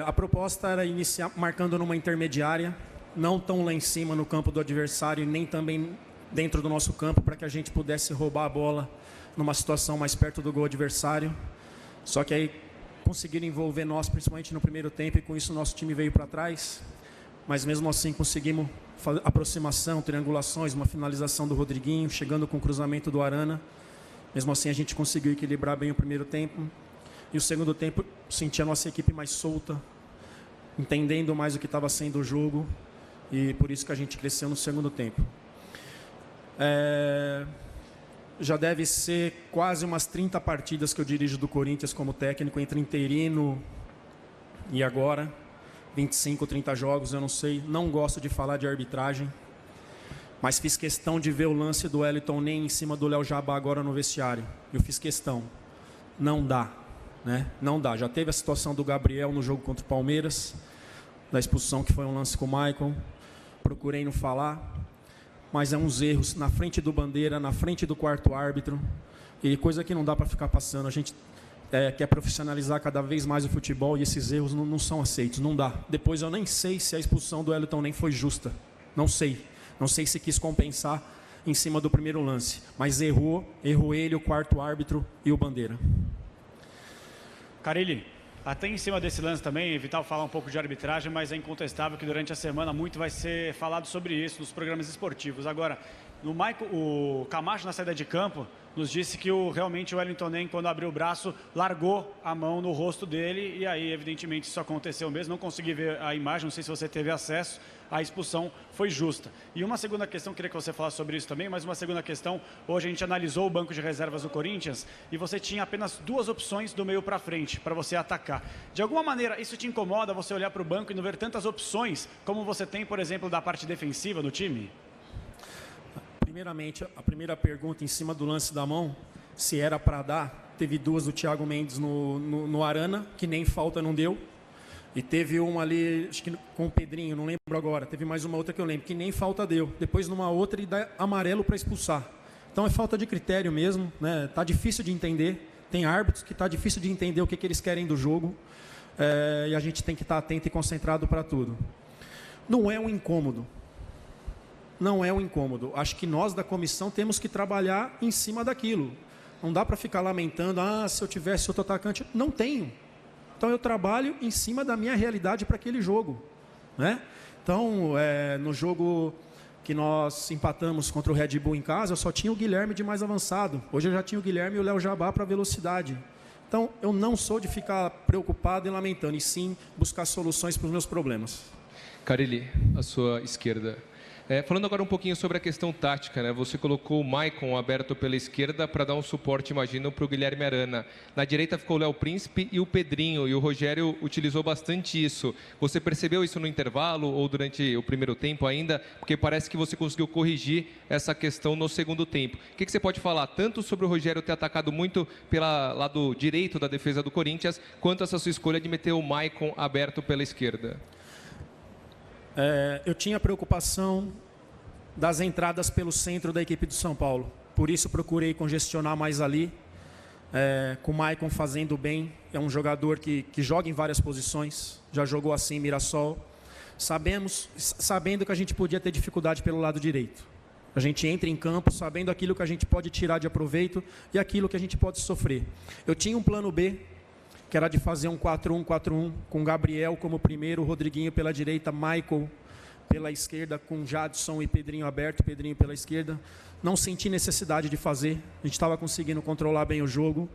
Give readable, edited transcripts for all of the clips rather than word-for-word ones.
A proposta era iniciar marcando numa intermediária, não tão lá em cima no campo do adversário, nem também dentro do nosso campo, para que a gente pudesse roubar a bola numa situação mais perto do gol adversário. Só que aí conseguiram envolver nós, principalmente no primeiro tempo, e com isso o nosso time veio para trás. Mas mesmo assim conseguimos aproximação, triangulações, uma finalização do Rodriguinho, chegando com o cruzamento do Arana. Mesmo assim a gente conseguiu equilibrar bem o primeiro tempo. E o segundo tempo, senti a nossa equipe mais solta, entendendo mais o que estava sendo o jogo, e por isso que a gente cresceu no segundo tempo. Já deve ser quase umas 30 partidas que eu dirijo do Corinthians como técnico, entre interino e agora, 25, 30 jogos, eu não sei, não gosto de falar de arbitragem, mas fiz questão de ver o lance do Wellington Ney em cima do Léo Jabá agora no vestiário. Eu fiz questão, não dá. Não dá. Já teve a situação do Gabriel no jogo contra o Palmeiras, da expulsão, que foi um lance com o Maicon. Procurei não falar, mas é uns erros na frente do Bandeira, na frente do quarto árbitro, e coisa que não dá para ficar passando. A gente quer profissionalizar cada vez mais o futebol e esses erros não são aceitos, não dá. Depois eu nem sei se a expulsão do Wellington nem foi justa, não sei se quis compensar em cima do primeiro lance, mas errou ele, o quarto árbitro e o Bandeira. Carille, até em cima desse lance também, Vital fala um pouco de arbitragem, mas é incontestável que durante a semana muito vai ser falado sobre isso nos programas esportivos. Agora, o Camacho, na saída de campo, nos disse que realmente o Wellington Ney, quando abriu o braço, largou a mão no rosto dele, e aí, evidentemente, isso aconteceu mesmo. Não consegui ver a imagem, não sei se você teve acesso. A expulsão foi justa. E uma segunda questão, queria que você falasse sobre isso também, mas uma segunda questão, hoje a gente analisou o banco de reservas do Corinthians e você tinha apenas 2 opções do meio para frente, para você atacar. De alguma maneira, isso te incomoda, você olhar para o banco e não ver tantas opções, como você tem, por exemplo, da parte defensiva do time? Primeiramente, a primeira pergunta em cima do lance da mão, se era para dar, teve 2 do Thiago Mendes no Arana, que nem falta não deu. E teve uma ali, acho que com o Pedrinho, não lembro agora. Teve mais uma outra que eu lembro, que nem falta deu. Depois numa outra ele dá amarelo para expulsar. Então é falta de critério mesmo, né? Tá difícil de entender. Tem árbitros que tá difícil de entender o que eles querem do jogo. E a gente tem que estar atento e concentrado para tudo. Não é um incômodo. Não é um incômodo. Acho que nós da comissão temos que trabalhar em cima daquilo. Não dá para ficar lamentando, se eu tivesse outro atacante. Não tenho. Então eu trabalho em cima da minha realidade para aquele jogo, né? Então, no jogo que nós empatamos contra o Red Bull em casa, eu só tinha o Guilherme de mais avançado. Hoje eu já tinha o Guilherme e o Léo Jabá para velocidade. Então, eu não sou de ficar preocupado e lamentando, e sim buscar soluções para os meus problemas. Carille, à sua esquerda. Falando agora um pouquinho sobre a questão tática, né? Você colocou o Maicon aberto pela esquerda para dar um suporte, imagino, para o Guilherme Arana. Na direita ficou o Léo Príncipe e o Pedrinho, e o Rogério utilizou bastante isso. Você percebeu isso no intervalo ou durante o primeiro tempo ainda? Porque parece que você conseguiu corrigir essa questão no segundo tempo. O que você pode falar tanto sobre o Rogério ter atacado muito pelo lado direito da defesa do Corinthians, quanto essa sua escolha de meter o Maicon aberto pela esquerda? Eu tinha preocupação das entradas pelo centro da equipe do São Paulo. Por isso procurei congestionar mais ali, com o Maicon fazendo bem. É um jogador que joga em várias posições, já jogou assim em Mirassol. Sabendo que a gente podia ter dificuldade pelo lado direito. A gente entra em campo sabendo aquilo que a gente pode tirar de aproveito e aquilo que a gente pode sofrer. Eu tinha um plano B, que era de fazer um 4-1-4-1, com Gabriel como primeiro, Rodriguinho pela direita, Michael pela esquerda, com Jadson e Pedrinho aberto, Pedrinho pela esquerda. Não senti necessidade de fazer, a gente estava conseguindo controlar bem o jogo.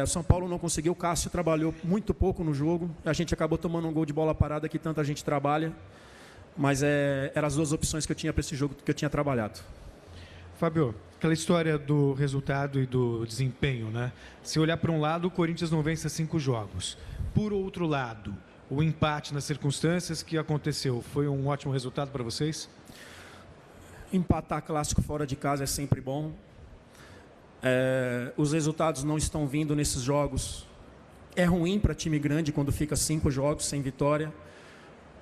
O São Paulo não conseguiu, o Cássio trabalhou muito pouco no jogo, a gente acabou tomando um gol de bola parada que tanta gente trabalha, mas eram as 2 opções que eu tinha para esse jogo que eu tinha trabalhado. Fábio, aquela história do resultado e do desempenho, né? Se olhar para um lado, o Corinthians não vence 5 jogos. Por outro lado, o empate nas circunstâncias que aconteceu, foi um ótimo resultado para vocês? Empatar clássico fora de casa é sempre bom. Os resultados não estão vindo nesses jogos. É ruim para time grande quando fica 5 jogos sem vitória.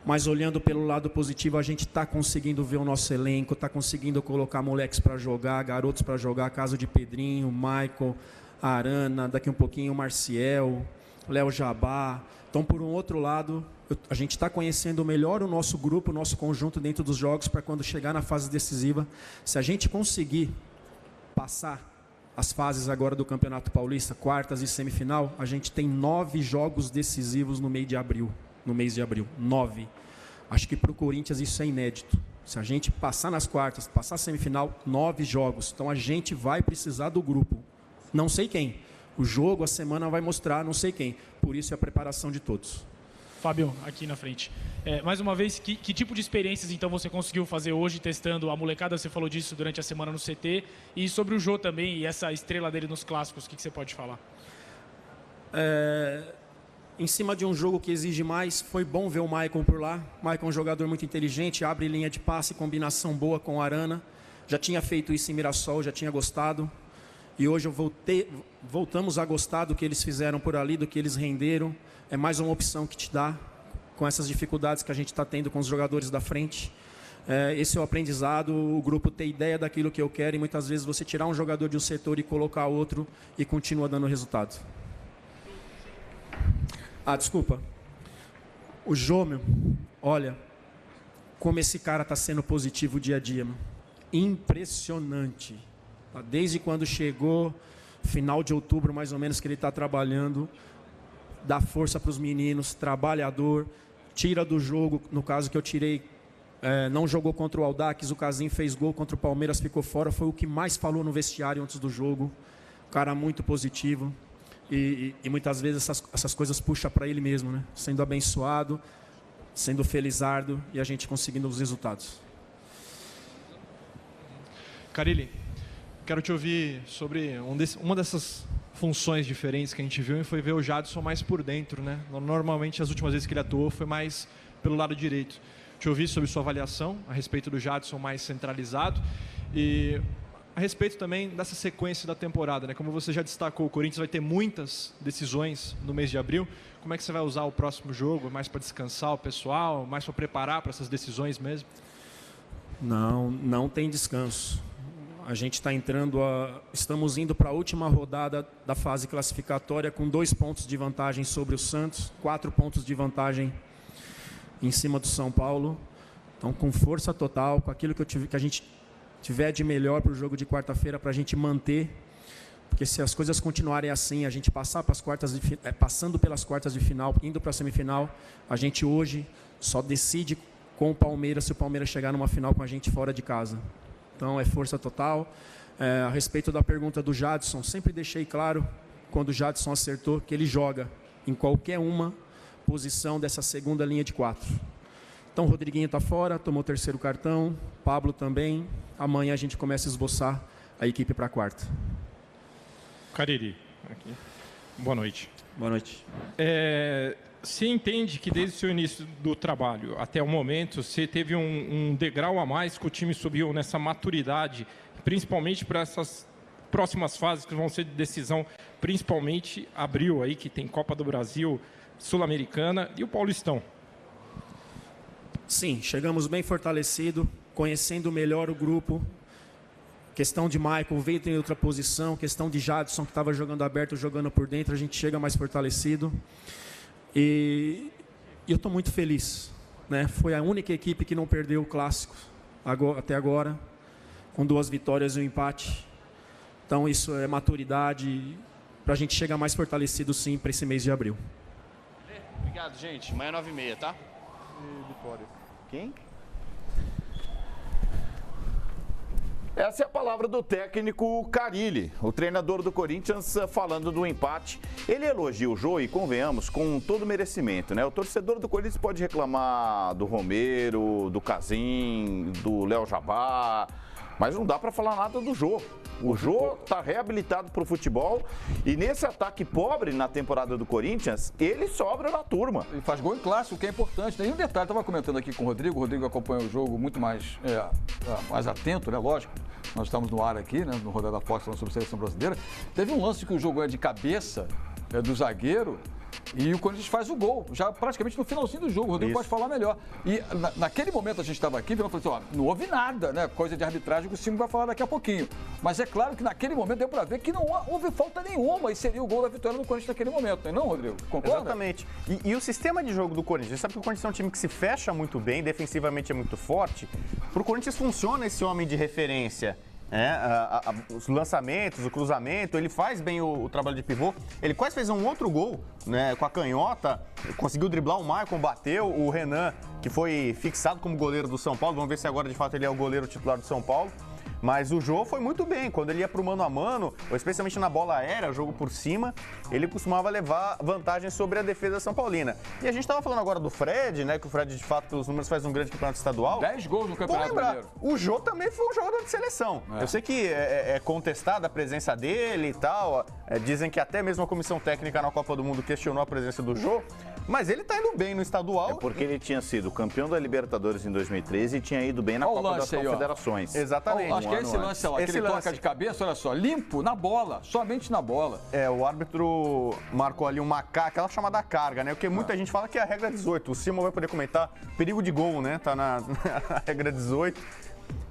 Mas olhando pelo lado positivo, a gente está conseguindo ver o nosso elenco, está conseguindo colocar moleques para jogar, garotos para jogar, caso de Pedrinho, Michael, Arana, daqui um pouquinho o Marciel, Léo Jabá, Então, por um outro lado, a gente está conhecendo melhor o nosso grupo, o nosso conjunto dentro dos jogos, para quando chegar na fase decisiva, se a gente conseguir passar as fases agora do Campeonato Paulista, quartas e semifinal, a gente tem 9 jogos decisivos no mês de abril. 9. Acho que para o Corinthians isso é inédito. Se a gente passar nas quartas, passar a semifinal, 9 jogos. Então a gente vai precisar do grupo. Não sei quem. O jogo, a semana vai mostrar, não sei quem. Por isso é a preparação de todos. Fábio, aqui na frente. Mais uma vez, que tipo de experiências então você conseguiu fazer hoje testando a molecada? Você falou disso durante a semana no CT. E sobre o Jô também e essa estrela dele nos clássicos, o que você pode falar? Em cima de um jogo que exige mais, foi bom ver o Maicon por lá. O Maicon é um jogador muito inteligente, abre linha de passe, combinação boa com o Arana. Já tinha feito isso em Mirassol, já tinha gostado. E hoje voltamos a gostar do que eles fizeram por ali, do que eles renderam. É mais uma opção que te dá com essas dificuldades que a gente está tendo com os jogadores da frente. Esse é o aprendizado, o grupo ter ideia daquilo que eu quero e muitas vezes você tirar um jogador de um setor e colocar outro e continua dando resultado. Desculpa. O Jô, meu, olha, como esse cara está sendo positivo dia a dia, meu. Impressionante. Desde quando chegou, final de outubro mais ou menos, que ele está trabalhando, dá força para os meninos, trabalhador, tira do jogo, no caso que eu tirei, não jogou contra o Audax, o Casim fez gol contra o Palmeiras, ficou fora, foi o que mais falou no vestiário antes do jogo, cara muito positivo, e muitas vezes essas coisas puxam para ele mesmo, né? Sendo abençoado, sendo felizardo e a gente conseguindo os resultados. Carille, quero te ouvir sobre uma dessas funções diferentes que a gente viu e foi ver o Jadson mais por dentro, né? Normalmente, as últimas vezes que ele atuou foi mais pelo lado direito. Te ouvir sobre sua avaliação a respeito do Jadson mais centralizado e a respeito também dessa sequência da temporada, né? Como você já destacou, o Corinthians vai ter muitas decisões no mês de abril. Como é que você vai usar o próximo jogo? Mais para descansar o pessoal? Mais para preparar para essas decisões mesmo? Não tem descanso. A gente está estamos indo para a última rodada da fase classificatória com 2 pontos de vantagem sobre o Santos, 4 pontos de vantagem em cima do São Paulo. Então, com força total, com aquilo que a gente tiver de melhor para o jogo de quarta-feira, para a gente manter. Porque se as coisas continuarem assim, a gente passar para as passando pelas quartas de final, indo para a semifinal, a gente hoje só decide com o Palmeiras se o Palmeiras chegar numa final com a gente fora de casa. Então, é força total. A respeito da pergunta do Jadson, sempre deixei claro, quando o Jadson acertou, que ele joga em qualquer uma posição dessa segunda linha de 4. Então, o Rodriguinho está fora, tomou o 3º cartão, Pablo também. Amanhã a gente começa a esboçar a equipe para a quarta. Carille, aqui. Boa noite. Boa noite. Você entende que desde o seu início do trabalho até o momento, você teve um degrau a mais que o time subiu nessa maturidade, principalmente para essas próximas fases que vão ser de decisão, principalmente abril aí, que tem Copa do Brasil, Sul-Americana e o Paulistão? Sim, chegamos bem fortalecido, conhecendo melhor o grupo. Questão de Maicon veio em outra posição, questão de Jadson que estava jogando aberto, jogando por dentro, a gente chega mais fortalecido. E eu estou muito feliz, né? Foi a única equipe que não perdeu o clássico até agora, com 2 vitórias e um empate. Então isso é maturidade para a gente chegar mais fortalecido sim para esse mês de abril. Obrigado, gente. Amanhã 9h30, tá? Vitória. Quem? Essa é a palavra do técnico Carille, o treinador do Corinthians, falando do empate. Ele elogia o Jô e, convenhamos, com todo merecimento, né? O torcedor do Corinthians pode reclamar do Romero, do Casim, do Léo Jabá, mas não dá para falar nada do Jô. O Jô está reabilitado para o futebol e nesse ataque pobre na temporada do Corinthians, ele sobra na turma. Ele faz gol em clássico, o que é importante. Tem um detalhe, estava comentando aqui com o Rodrigo acompanha o jogo muito mais atento, né? Lógico. Nós estamos no ar aqui, né? No Rodada da Fox, falando sobre a seleção brasileira. Teve um lance que o jogo é de cabeça do zagueiro E o Corinthians faz o gol, já praticamente no finalzinho do jogo. O Rodrigo pode falar melhor. E naquele momento a gente estava aqui, falou assim, ó, não houve nada, né? Coisa de arbitragem que o Simon vai falar daqui a pouquinho. Mas é claro que naquele momento deu para ver que não houve falta nenhuma e seria o gol da vitória do Corinthians naquele momento, não é não, Rodrigo? Concorda? Exatamente. E o sistema de jogo do Corinthians, sabe que o Corinthians é um time que se fecha muito bem, defensivamente é muito forte. Pro Corinthians funciona esse homem de referência. Os lançamentos, o cruzamento, ele faz bem o trabalho de pivô. Ele quase fez um outro gol, né, com a canhota, conseguiu driblar o Maicon, bateu o Renan, que foi fixado como goleiro do São Paulo. Vamos ver se agora de fato ele é o goleiro titular do São Paulo. Mas o Jô foi muito bem. Quando ele ia pro mano a mano, ou especialmente na bola aérea, o jogo por cima, ele costumava levar vantagem sobre a defesa São Paulina. E a gente estava falando agora do Fred, né? Que o Fred, de fato, pelos números, faz um grande campeonato estadual. 10 gols no Campeonato Brasileiro. O Jô também foi um jogador de seleção. Eu sei que é contestada a presença dele e tal. Dizem que até mesmo a comissão técnica na Copa do Mundo questionou a presença do Jô. Mas ele tá indo bem no estadual. É porque ele tinha sido campeão da Libertadores em 2013 e tinha ido bem na Copa das Confederações. Exatamente. Acho que é esse lance lá, que ele toca de cabeça, olha só, limpo, na bola, somente na bola. O árbitro marcou ali aquela chamada carga, né? Porque muita gente fala que é a regra 18. O Simon vai poder comentar perigo de gol, né? Tá na regra 18.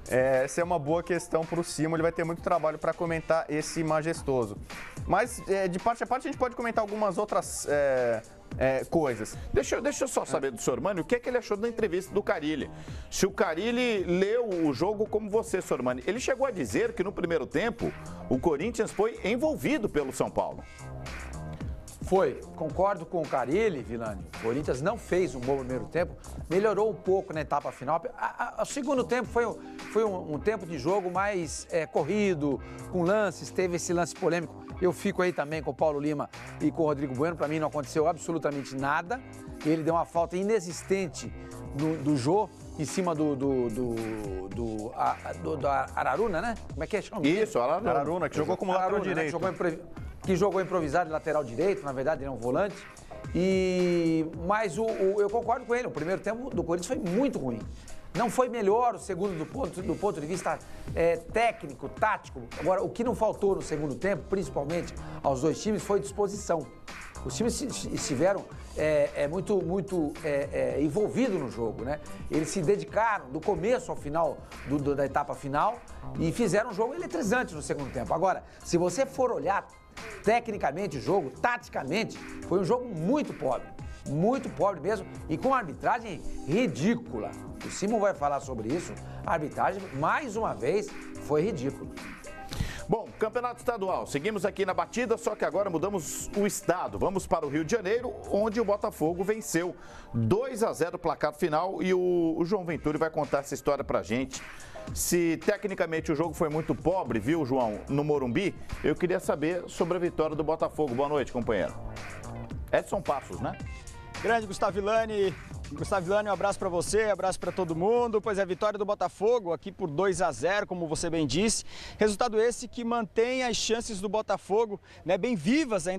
Essa é uma boa questão para o Simon, ele vai ter muito trabalho para comentar esse majestoso. Mas, de parte a parte, a gente pode comentar algumas outras coisas. Deixa eu só saber do Sormani o que é que ele achou da entrevista do Carille. Se o Carille leu o jogo como você, Sormani, ele chegou a dizer que no primeiro tempo o Corinthians foi envolvido pelo São Paulo. Foi, concordo com o Carille, Vilani. O Corinthians não fez um bom primeiro tempo, melhorou um pouco na etapa final. O segundo tempo foi um tempo de jogo mais corrido, com lances, teve esse lance polêmico. Eu fico aí também com o Paulo Lima e com o Rodrigo Bueno, para mim não aconteceu absolutamente nada. Ele deu uma falta inexistente do Jô em cima do Araruna, né? Como é que é? Isso, Araruna, que jogou como lateral direito. Que jogou improvisado de lateral direito, na verdade ele é um volante. Mas eu concordo com ele, o primeiro tempo do Corinthians foi muito ruim. Não foi melhor o segundo do ponto de vista técnico, tático. Agora, o que não faltou no segundo tempo, principalmente aos dois times, foi disposição. Os times estiveram muito envolvidos no jogo, né? Eles se dedicaram do começo ao final da etapa final e fizeram um jogo eletrizante no segundo tempo. Agora, se você for olhar tecnicamente o jogo, taticamente, foi um jogo muito pobre mesmo, e com arbitragem ridícula. O Simon vai falar sobre isso. A arbitragem, mais uma vez, foi ridícula. Bom, campeonato estadual, seguimos aqui na batida, só que agora mudamos o estado. Vamos para o Rio de Janeiro, onde o Botafogo venceu 2-0 o placar final, e o João Venturi vai contar essa história pra gente. Se tecnicamente o jogo foi muito pobre, viu, João, no Morumbi, eu queria saber sobre a vitória do Botafogo. Boa noite, companheiro. Edson Passos, né? Grande Gustavo Villani, um abraço para você, abraço para todo mundo. Pois é, vitória do Botafogo aqui por 2-0, como você bem disse. Resultado esse que mantém as chances do Botafogo, né, bem vivas ainda